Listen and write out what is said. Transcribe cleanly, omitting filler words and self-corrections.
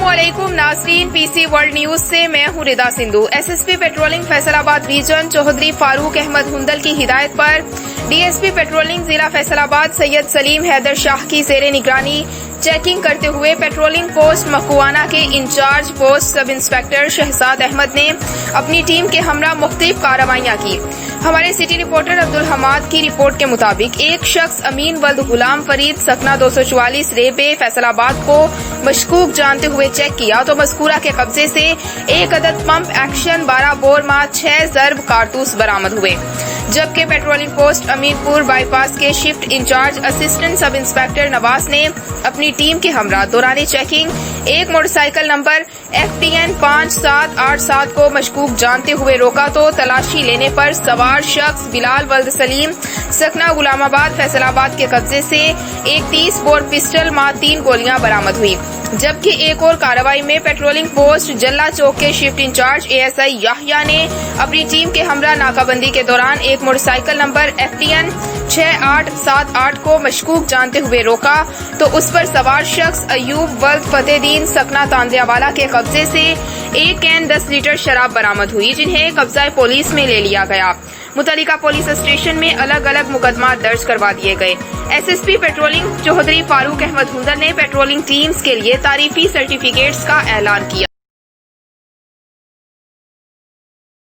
अस्सलामुअलैकुम नाज़रीन, PC world news से मैं हूँ Rida Sindhu. SSP patrolling Faisalabad region Chaudhry Farooq Ahmed Hundal की हिदायत पर डीएसपी पेट्रोलिंग जिला फैसलाबाद सैयद सलीम हैदर शाह की ज़ेरे निगरानी चेकिंग करते हुए पेट्रोलिंग पोस्ट मकुआना के incharge post sub inspector Shahzad Ahmad ने अपनी टीम के हमरा मुख्तलिफ कार्रवाइयाँ की। हमारे सिटी रिपोर्टर अब्दुल हमाद की रिपोर्ट के मुताबिक एक शख्स अमीन वल्द गुलाम फरीद सकना 244 रेबे फैसलाबाद को मशकूक जानते हुए चेक किया तो मज़कूरा के कब्जे से एक अदद पंप एक्शन 12 बोर मा 6 ज़र्ब कारतूस बरामद हुए, जबकि पेट्रोलिंग पोस्ट अमीनपुर बाईपास के shift in charge assistant sub inspector Nawaz ने अपनी टीम के हमरा दौरान चेकिंग एक मोटरसाइकिल नंबर FTN 5787 को मशकूक जानते हुए रोका तो तलाशी लेने पर सवार शख्स बिलाल वल्द सलीम सकना गुलामाबाद फैसलाबाद के कब्जे से एक 30 बोर पिस्टल मा 3 गोलियां बरामद हुई, जबकि एक और कार्रवाई में पेट्रोलिंग पोस्ट जल्ला चौक के शिफ्ट इंचार्ज ASI याहिया ने अपनी टीम के हमरा नाकाबंदी के दौरान एक मोटरसाइकिल नंबर FTN 6878 को मशकूक जानते हुए रोका तो उस पर सवार शख्स अयूब वल्द फतेहदीन सकना तांदियावाला के कब्जे से एक कैन 10 लीटर शराब बरामद हुई, जिन्हें कब्जा पुलिस में ले लिया गया। मुतल्लिका पुलिस स्टेशन में अलग अलग मुकदमा दर्ज करवा दिए गए। एसएसपी पेट्रोलिंग चौधरी फारूक अहमद हुंदल ने पेट्रोलिंग टीम्स के लिए तारीफी सर्टिफिकेट्स का ऐलान किया।